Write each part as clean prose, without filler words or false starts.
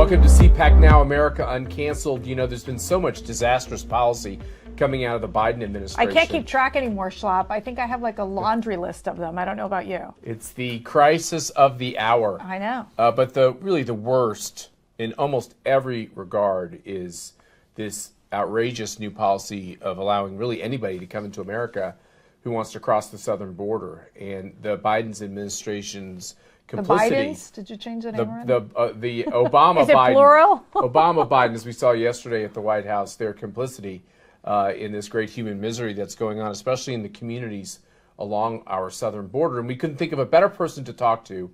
Welcome to CPAC Now, America Uncanceled. You know, there's been so much disastrous policy coming out of the Biden administration. I can't keep track anymore, Schlapp. I think I have like a laundry list of them. I don't know about you. It's the crisis of the hour. I know. But really the worst in almost every regard is this outrageous new policy of allowing really anybody to come into America who wants to cross the southern border. And the Biden's administration's complicity. The Bidens? Did you change the name The Obama Is it Biden. plural? Obama Biden, as we saw yesterday at the White House, their complicity in this great human misery that's going on, especially in the communities along our southern border. And we couldn't think of a better person to talk to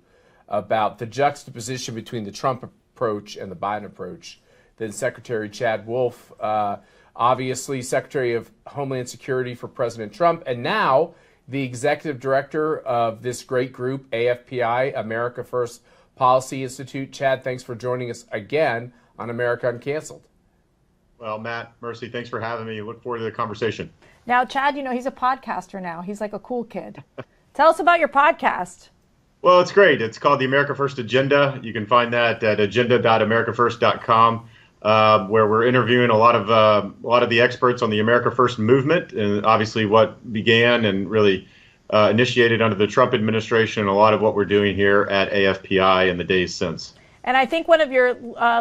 about the juxtaposition between the Trump approach and the Biden approach than Secretary Chad Wolf, obviously Secretary of Homeland Security for President Trump, and now the executive director of this great group, AFPI, America First Policy Institute. Chad, thanks for joining us again on America Uncanceled. Well, Matt, Mercy, thanks for having me. Look forward to the conversation. Now, Chad, you know, he's a podcaster now. He's like a cool kid. Tell us about your podcast. Well, it's great. It's called the America First Agenda. You can find that at agenda.americafirst.com, where we're interviewing a lot of the experts on the America First movement, and obviously what began and really initiated under the Trump administration, and a lot of what we're doing here at AFPI in the days since. And I think one of your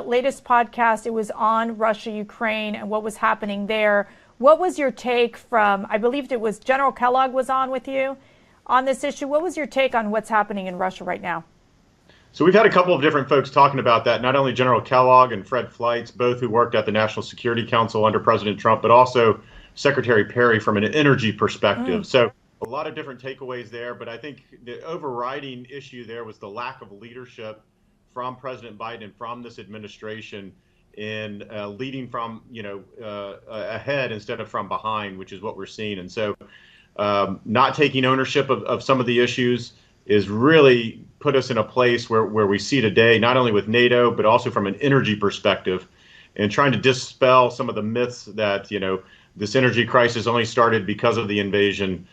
latest podcasts, it was on Russia, Ukraine, and what was happening there. What was your take from, I believe it was General Kellogg was on with you on this issue. What was your take on what's happening in Russia right now? So we've had a couple of different folks talking about that, not only General Kellogg and Fred Fleitz, both who worked at the National Security Council under President Trump, but also Secretary Perry from an energy perspective. So a lot of different takeaways there, but I think the overriding issue there was the lack of leadership from President Biden and from this administration in leading from, ahead instead of from behind, which is what we're seeing. And so not taking ownership of some of the issues is really put us in a place where we see today, not only with NATO, but also from an energy perspective, and trying to dispel some of the myths that, this energy crisis only started because of the invasion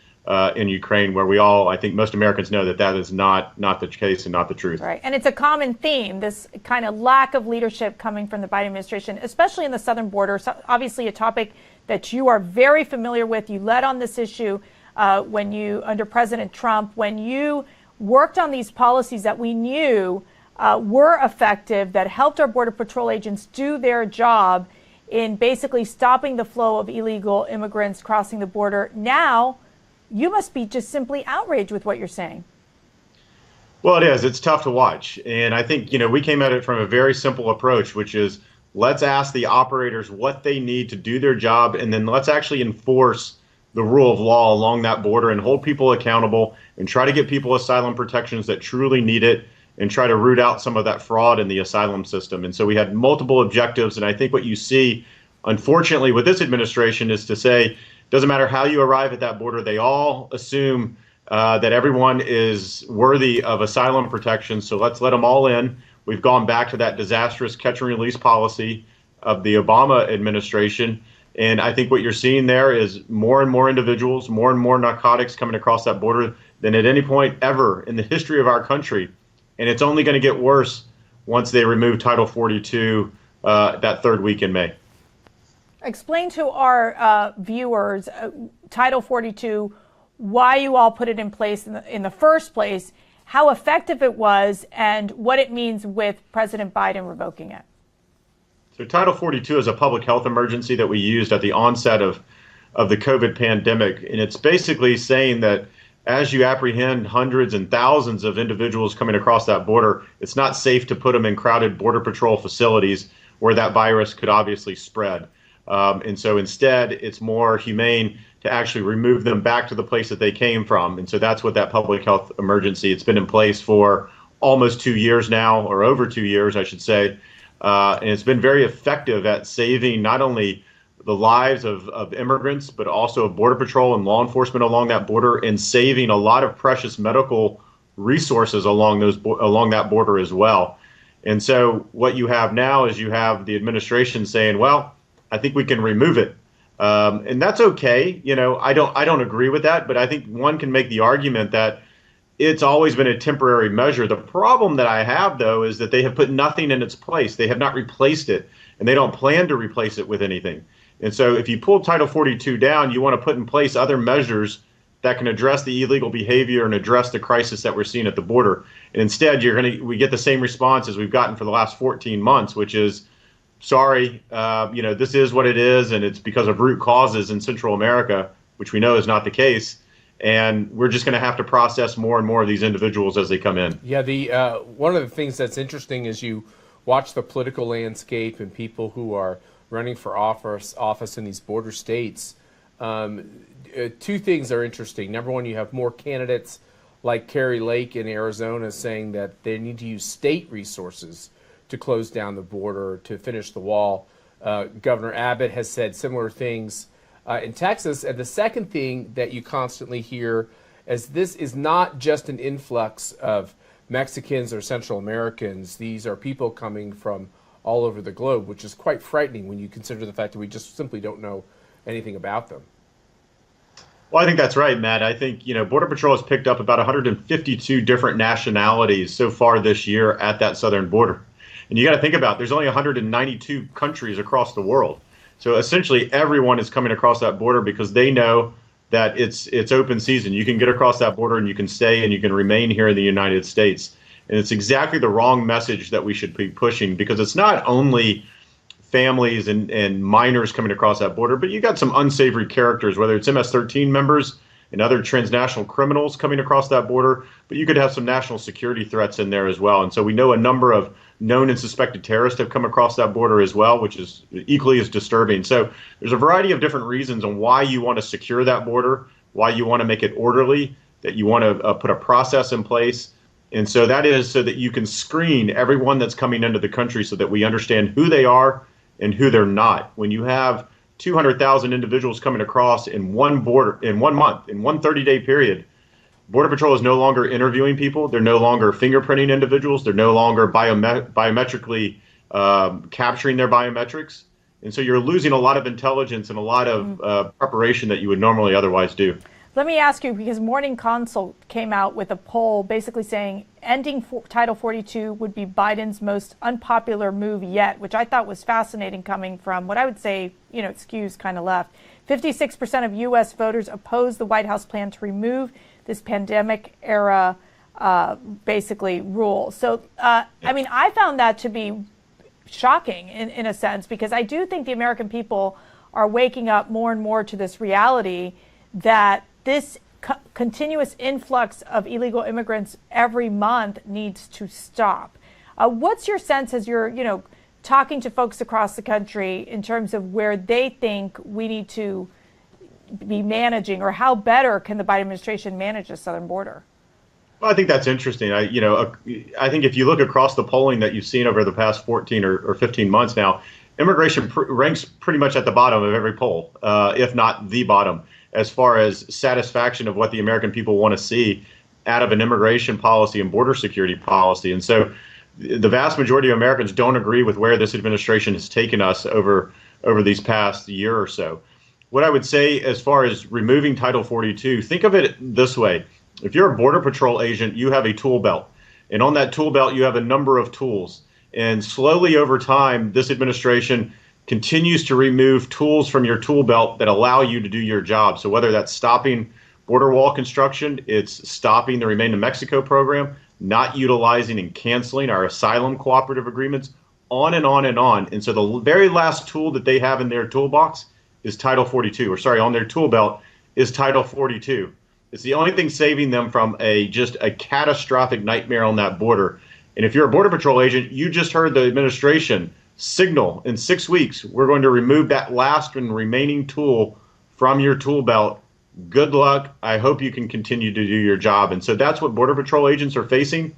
in Ukraine, where we all, I think most Americans know that is not the case and not the truth. Right. And it's a common theme, this kind of lack of leadership coming from the Biden administration, especially in the southern border. So obviously a topic that you are very familiar with. You led on this issue under President Trump, when you worked on these policies that we knew were effective, that helped our Border Patrol agents do their job in basically stopping the flow of illegal immigrants crossing the border. Now, you must be just simply outraged with what you're saying. Well, it is. It's tough to watch. And I think, we came at it from a very simple approach, which is let's ask the operators what they need to do their job, and then let's actually enforce the rule of law along that border and hold people accountable and try to get people asylum protections that truly need it, and try to root out some of that fraud in the asylum system. And so we had multiple objectives. And I think what you see, unfortunately, with this administration is to say, doesn't matter how you arrive at that border, they all assume that everyone is worthy of asylum protection. So let's let them all in. We've gone back to that disastrous catch and release policy of the Obama administration. And I think what you're seeing there is more and more individuals, more and more narcotics coming across that border than at any point ever in the history of our country. And it's only going to get worse once they remove Title 42 that third week in May. Explain to our viewers Title 42, why you all put it in place in the first place, how effective it was, and what it means with President Biden revoking it. So Title 42 is a public health emergency that we used at the onset of the COVID pandemic. And it's basically saying that as you apprehend hundreds and thousands of individuals coming across that border, it's not safe to put them in crowded Border Patrol facilities where that virus could obviously spread. And so instead, it's more humane to actually remove them back to the place that they came from. And so that's what that public health emergency, it's been in place for almost 2 years now, or over 2 years, I should say. And it's been very effective at saving not only the lives of immigrants, but also of Border Patrol and law enforcement along that border, and saving a lot of precious medical resources along that border as well. And so what you have now is you have the administration saying, well, I think we can remove it. And that's okay. I don't agree with that, but I think one can make the argument that it's always been a temporary measure. The problem that I have, though, is that they have put nothing in its place. They have not replaced it, and they don't plan to replace it with anything. And so if you pull Title 42 down, you want to put in place other measures that can address the illegal behavior and address the crisis that we're seeing at the border. And instead, we get the same response as we've gotten for the last 14 months, which is, sorry, this is what it is, and it's because of root causes in Central America, which we know is not the case. And we're just going to have to process more and more of these individuals as they come in. Yeah, one of the things that's interesting is you watch the political landscape and people who are running for office in these border states. Two things are interesting. Number one, you have more candidates like Carrie Lake in Arizona saying that they need to use state resources to close down the border, to finish the wall. Governor Abbott has said similar things in Texas. And the second thing that you constantly hear is this is not just an influx of Mexicans or Central Americans. These are people coming from all over the globe, which is quite frightening when you consider the fact that we just simply don't know anything about them. Well, I think that's right, Matt. I think, Border Patrol has picked up about 152 different nationalities so far this year at that southern border. And you got to think about, there's only 192 countries across the world. So essentially everyone is coming across that border because they know that it's open season. You can get across that border and you can stay and you can remain here in the United States. And it's exactly the wrong message that we should be pushing, because it's not only families and minors coming across that border, but you got some unsavory characters, whether it's MS-13 members and other transnational criminals coming across that border, but you could have some national security threats in there as well. And so we know a number of known and suspected terrorists have come across that border as well, which is equally as disturbing. So there's a variety of different reasons on why you want to secure that border, why you want to make it orderly, that you want to put a process in place. And so that is so that you can screen everyone that's coming into the country so that we understand who they are and who they're not. When you have 200,000 individuals coming across in one month, in one 30-day period, Border Patrol is no longer interviewing people. They're no longer fingerprinting individuals. They're no longer biometrically capturing their biometrics. And so you're losing a lot of intelligence and a lot of preparation that you would normally otherwise do. Let me ask you, because Morning Consult came out with a poll basically saying ending Title 42 would be Biden's most unpopular move yet, which I thought was fascinating, coming from what I would say, it skews kind of left. 56% of U.S. voters oppose the White House plan to remove this pandemic era basically rule. So, I found that to be shocking in a sense, because I do think the American people are waking up more and more to this reality that this continuous influx of illegal immigrants every month needs to stop. What's your sense as you're, talking to folks across the country in terms of where they think we need to be managing, or how better can the Biden administration manage the southern border? Well, I think that's interesting. I think if you look across the polling that you've seen over the past 14 or 15 months now, immigration ranks pretty much at the bottom of every poll, if not the bottom, as far as satisfaction of what the American people want to see out of an immigration policy and border security policy. And so the vast majority of Americans don't agree with where this administration has taken us over these past year or so. What I would say as far as removing Title 42, think of it this way. If you're a Border Patrol agent, you have a tool belt. And on that tool belt, you have a number of tools. And slowly over time, this administration continues to remove tools from your tool belt that allow you to do your job. So whether that's stopping border wall construction, it's stopping the Remain in Mexico program, not utilizing and canceling our asylum cooperative agreements, on and on and on. And so the very last tool that they have in their toolbox is Title 42, on their tool belt is Title 42. It's the only thing saving them from just a catastrophic nightmare on that border. And if you're a Border Patrol agent, you just heard the administration signal in 6 weeks, we're going to remove that last and remaining tool from your tool belt. Good luck. I hope you can continue to do your job. And so that's what Border Patrol agents are facing.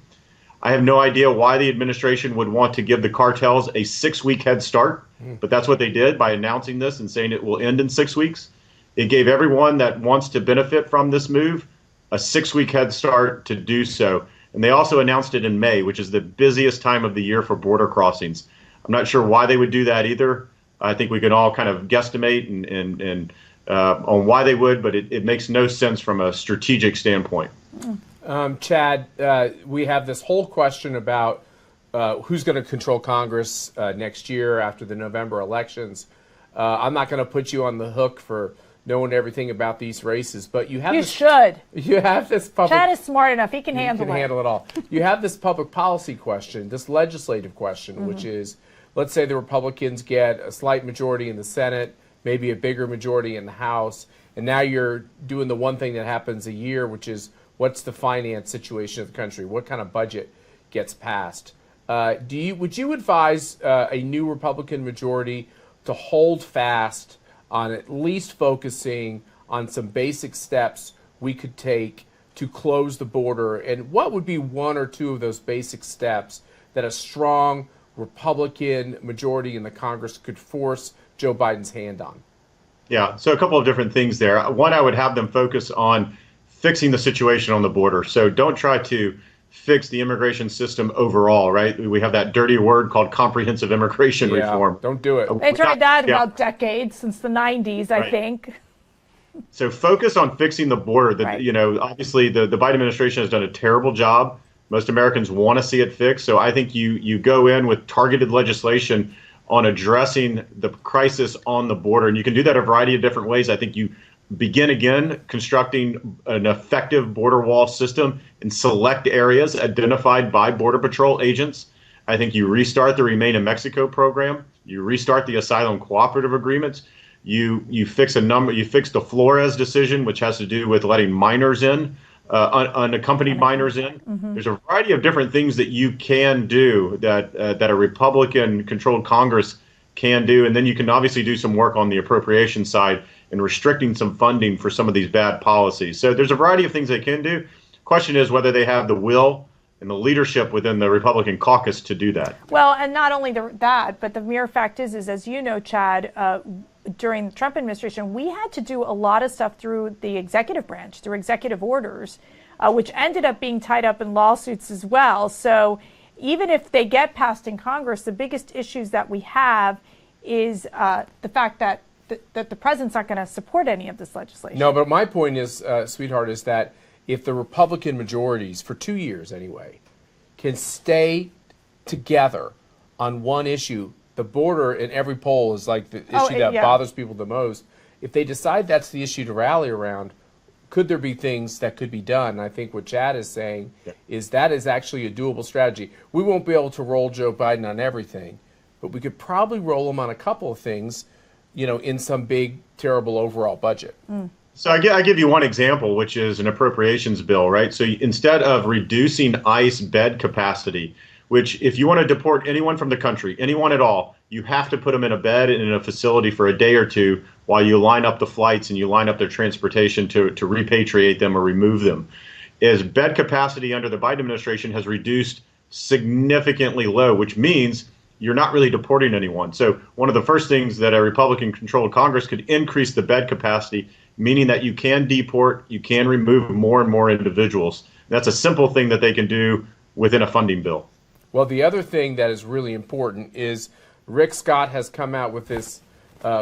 I have no idea why the administration would want to give the cartels a 6-week head start, but that's what they did by announcing this and saying it will end in 6 weeks. It gave everyone that wants to benefit from this move a 6-week head start to do so. And they also announced it in May, which is the busiest time of the year for border crossings. I'm not sure why they would do that either. I think we can all kind of guesstimate and on why they would, but it makes no sense from a strategic standpoint. Chad, we have this whole question about who's going to control Congress next year after the November elections. I'm not going to put you on the hook for knowing everything about these races, but you have You should. You have this public. Chad is smart enough; he can handle it. He can handle it all. You have this public policy question, this legislative question, which is, let's say the Republicans get a slight majority in the Senate, maybe a bigger majority in the House, and now you're doing the one thing that happens a year, which is what's the finance situation of the country? What kind of budget gets passed? Would you advise a new Republican majority to hold fast on at least focusing on some basic steps we could take to close the border? And what would be one or two of those basic steps that a strong Republican majority in the Congress could force Joe Biden's hand on? Yeah, so a couple of different things there. One, I would have them focus on fixing the situation on the border. So don't try to fix the immigration system overall, right? We have that dirty word called comprehensive immigration reform. Don't do it. They tried that about decades, since the 90s, I think. So focus on fixing the border. You know, obviously the Biden administration has done a terrible job. Most Americans want to see it fixed. So I think you go in with targeted legislation on addressing the crisis on the border. And you can do that a variety of different ways. I think you begin again constructing an effective border wall system in select areas identified by Border Patrol agents. I think you restart the Remain in Mexico program. You restart the asylum cooperative agreements. You fix the Flores decision, which has to do with letting minors in, unaccompanied minors in. There's a variety of different things that you can do that a Republican-controlled Congress can do, and then you can obviously do some work on the appropriation side and restricting some funding for some of these bad policies. So there's a variety of things they can do. Question is whether they have the will and the leadership within the Republican caucus to do that. Well, and not only that, but the mere fact is as you know, Chad, during the Trump administration, we had to do a lot of stuff through the executive branch, through executive orders, which ended up being tied up in lawsuits as well. So even if they get passed in Congress, the biggest issues that we have is the fact that the president's not going to support any of this legislation. No, but my point is, sweetheart, is that if the Republican majorities, for 2 years anyway, can stay together on one issue, the border in every poll is like the issue that bothers people the most. If they decide that's the issue to rally around, could there be things that could be done? And I think what Chad is saying is that is actually a doable strategy. We won't be able to roll Joe Biden on everything, but we could probably roll him on a couple of things, you know, in some big, terrible overall budget. So I give you one example, which is an appropriations bill, right? So instead of reducing ICE bed capacity, which if you want to deport anyone from the country, anyone at all, you have to put them in a bed in a facility for a day or two while you line up the flights and you line up their transportation to repatriate them or remove them. As bed capacity under the Biden administration has reduced significantly low, which means you're not really deporting anyone. So one of the first things that a Republican-controlled Congress could increase the bed capacity, meaning that you can deport, you can remove more and more individuals. That's a simple thing that they can do within a funding bill. Well, the other thing that is really important is Rick Scott has come out with this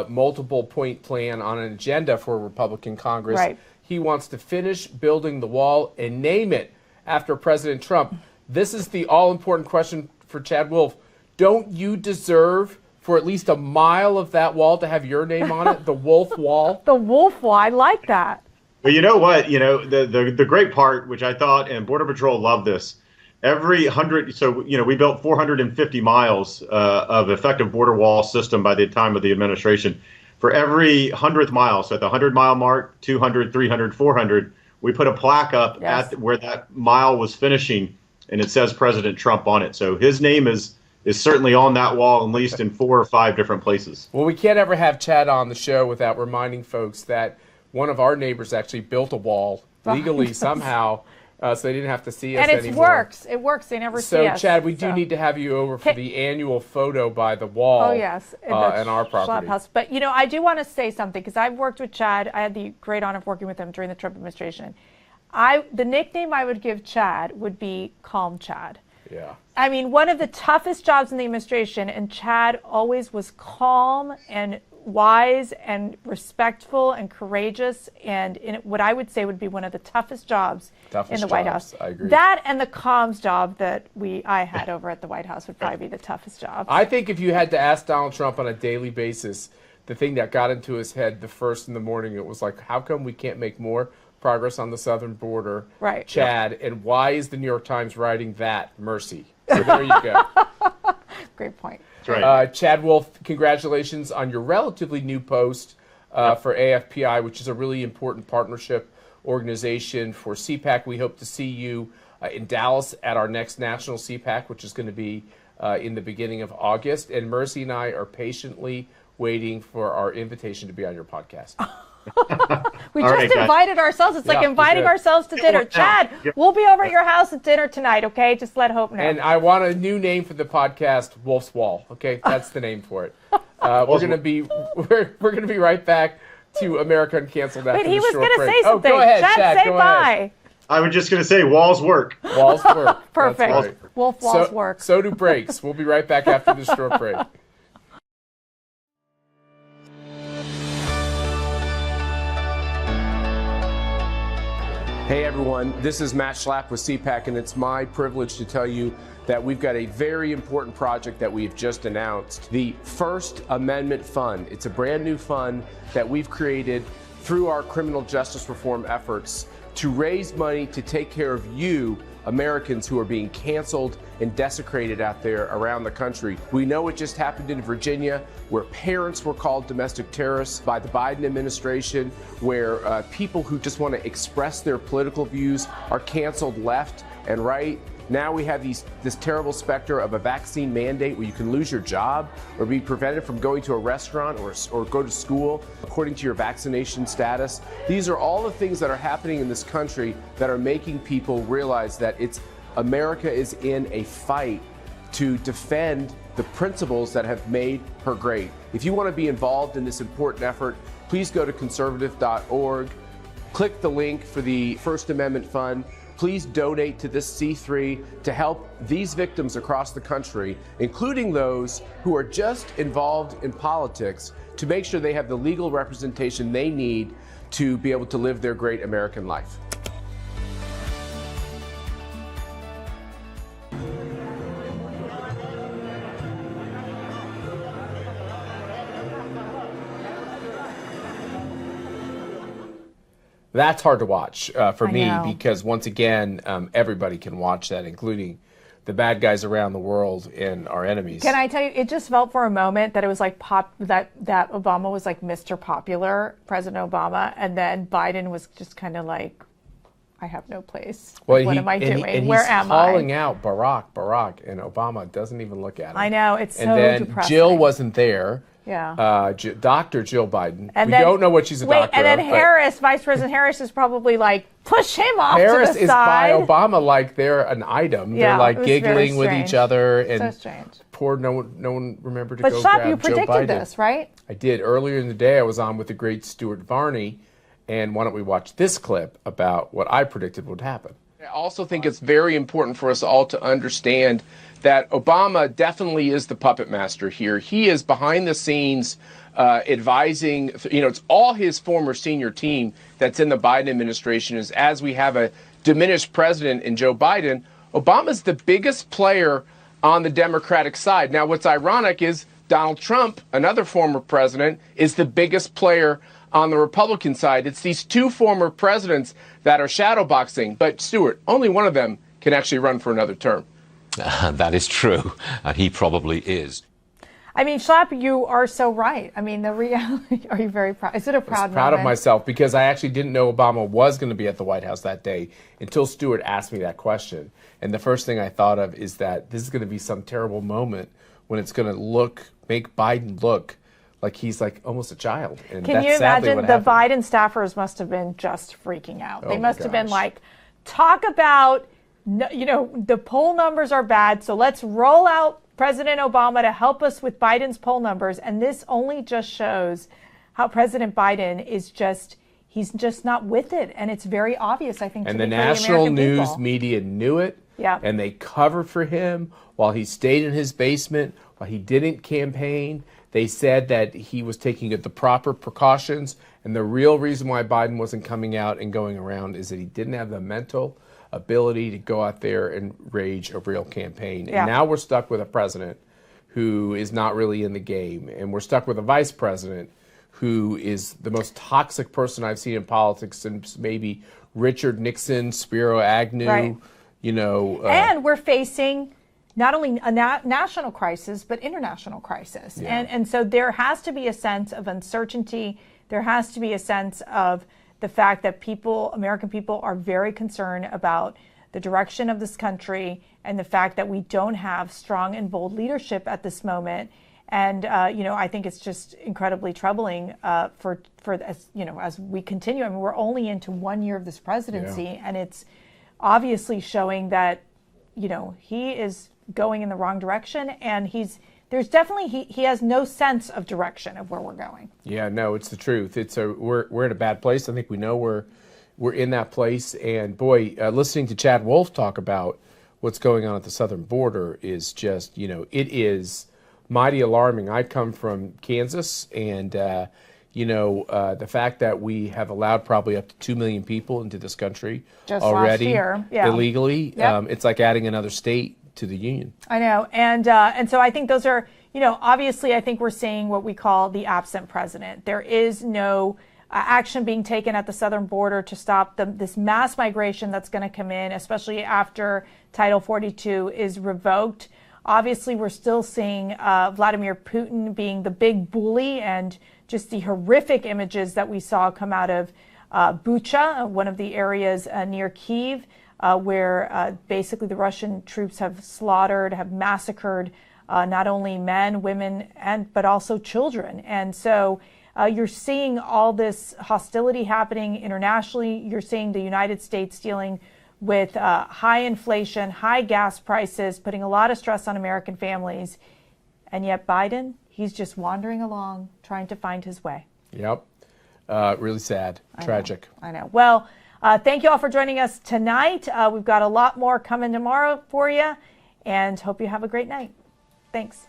multiple point plan on an agenda for a Republican Congress. Right. He wants to finish building the wall and name it after President Trump. This is the all-important question for Chad Wolf. Don't you deserve for at least a mile of that wall to have your name on it, the Wolf Wall? The Wolf Wall, I like that. Well, you know what? You know, the great part, which I thought, and Border Patrol loved this, every 100, so, you know, we built 450 miles of effective border wall system by the time of the administration. For every 100th mile, so at the 100-mile mark, 200, 300, 400, we put a plaque up at where that mile was finishing, and it says President Trump on it. So his name is certainly on that wall, at least in 4 or 5 different places. Well, we can't ever have Chad on the show without reminding folks that one of our neighbors actually built a wall legally somehow, so they didn't have to see us anymore. And it works. It works. They never see us. So, Chad, we do need to have you over for the annual photo by the wall. Oh, yes. In our property. Schlapp house. But, you know, I do want to say something, because I've worked with Chad. I had the great honor of working with him during the Trump administration. The nickname I would give Chad would be Calm Chad. Yeah. I mean, one of the toughest jobs in the administration, and Chad always was calm and wise and respectful and courageous, and in what I would say would be one of the toughest jobs in the White House. I agree. That and the comms job that I had over at the White House would probably be the toughest job. I think if you had to ask Donald Trump on a daily basis, the thing that got into his head the first in the morning, it was like, how come we can't make more progress on the southern border, right, Chad, and why is the New York Times writing that mercy? So there you go. Great point. That's right. Chad Wolf, congratulations on your relatively new post for AFPI, which is a really important partnership organization for CPAC. We hope to see you in Dallas at our next national CPAC, which is going to be in the beginning of August. And Mercy and I are patiently waiting for our invitation to be on your podcast. We just invited ourselves. It's like inviting ourselves to dinner. Chad, we'll be over at your house at dinner tonight, okay? Just let Hope know. And I want a new name for the podcast, Wolf's Wall. Okay, that's the name for it. We're gonna be right back to America Uncanceled after Wait, he the was short gonna break. say something. Go ahead, Chad, say go bye. ahead. I was just going to say, walls work. Walls work. Perfect. That's right. Wolf walls work. So do breaks. We'll be right back after this short break. Hey everyone, this is Matt Schlapp with CPAC, and it's my privilege to tell you that we've got a very important project that we've just announced, the First Amendment Fund. It's a brand new fund that we've created through our criminal justice reform efforts to raise money to take care of you, Americans who are being canceled and desecrated out there around the country. We know it just happened in Virginia, where parents were called domestic terrorists by the Biden administration, where people who just want to express their political views are canceled left and right. Now we have this terrible specter of a vaccine mandate where you can lose your job or be prevented from going to a restaurant or go to school according to your vaccination status. These are all the things that are happening in this country that are making people realize that America is in a fight to defend the principles that have made her great. If you want to be involved in this important effort, please go to conservative.org, click the link for the First Amendment Fund. Please donate to this C3 to help these victims across the country, including those who are just involved in politics, to make sure they have the legal representation they need to be able to live their great American life. That's hard to watch for me because, once again, everybody can watch that, including the bad guys around the world and our enemies. Can I tell you, it just felt for a moment that it was like that Obama was like Mr. Popular, President Obama, and then Biden was just kind of like, I have no place. Well, what am I doing? And Where he's am calling I? out Barack, and Obama doesn't even look at him. I know, it's so And then depressing. Jill wasn't there. Yeah. Dr. Jill Biden. And we then, don't know what she's a doctor and then of, Harris, Vice President Harris, is probably like, push him off Harris to the is side. by Obama like they're an item. Yeah, they're like it was giggling with very each other. And so strange. poor, no one remembered to But go Schlapp, grab you Joe Biden. predicted this, right? I did. Earlier in the day, I was on with the great Stuart Varney. And why don't we watch this clip about what I predicted would happen. I also think it's very important for us all to understand that Obama definitely is the puppet master here. He is behind the scenes advising, it's all his former senior team that's in the Biden administration. As we have a diminished president in Joe Biden, Obama's the biggest player on the Democratic side. Now, what's ironic is Donald Trump, another former president, is the biggest player on the Republican side. It's these two former presidents that are shadowboxing. But Stuart, only one of them can actually run for another term. That is true. He probably is. I mean, Schlapp, you are so right. I mean, the reality, are you very proud? Is it a proud moment? Proud of myself because I actually didn't know Obama was going to be at the White House that day until Stuart asked me that question. And the first thing I thought of is that this is going to be some terrible moment when it's going to make Biden look like he's like almost a child. And Can you imagine the Biden staffers must have been just freaking out. They must have been like, talk about, the poll numbers are bad, so let's roll out President Obama to help us with Biden's poll numbers. And this only just shows how President Biden is he's just not with it. And it's very obvious, I think, and to the the national American news people. media knew it. Yeah. And they covered for him while he stayed in his basement, while he didn't campaign. They said that he was taking the proper precautions. And the real reason why Biden wasn't coming out and going around is that he didn't have the mental ability to go out there and rage a real campaign. Yeah. And now we're stuck with a president who is not really in the game. And we're stuck with a vice president who is the most toxic person I've seen in politics since maybe Richard Nixon, Spiro Agnew, Right. And we're facing not only a national crisis, but international crisis. Yeah. And so there has to be a sense of uncertainty. There has to be a sense of the fact that American people are very concerned about the direction of this country and the fact that we don't have strong and bold leadership at this moment. And, I think it's just incredibly troubling for as we continue. I mean, we're only into 1 year of this presidency, and it's obviously showing that, he is going in the wrong direction, and he has no sense of direction of where we're going. Yeah, no, it's the truth. We're in a bad place. I think we know we're in that place. And boy, listening to Chad Wolf talk about what's going on at the southern border is just, it is mighty alarming. I come from Kansas, and the fact that we have allowed probably up to 2 million people into this country Just already last year. Yeah. illegally, Yep. It's like adding another state to the union. I know. And so I think those are, obviously I think we're seeing what we call the absent president. There is no action being taken at the southern border to stop this mass migration that's going to come in, especially after Title 42 is revoked. Obviously, we're still seeing Vladimir Putin being the big bully, and just the horrific images that we saw come out of Bucha, one of the areas near Kyiv, where basically the Russian troops have massacred not only men, women, but also children. And so you're seeing all this hostility happening internationally. You're seeing the United States dealing with high inflation, high gas prices, putting a lot of stress on American families. And yet Biden, he's just wandering along, trying to find his way. Yep. Really sad. Tragic. I know. Well, thank you all for joining us tonight. We've got a lot more coming tomorrow for you, and hope you have a great night. Thanks.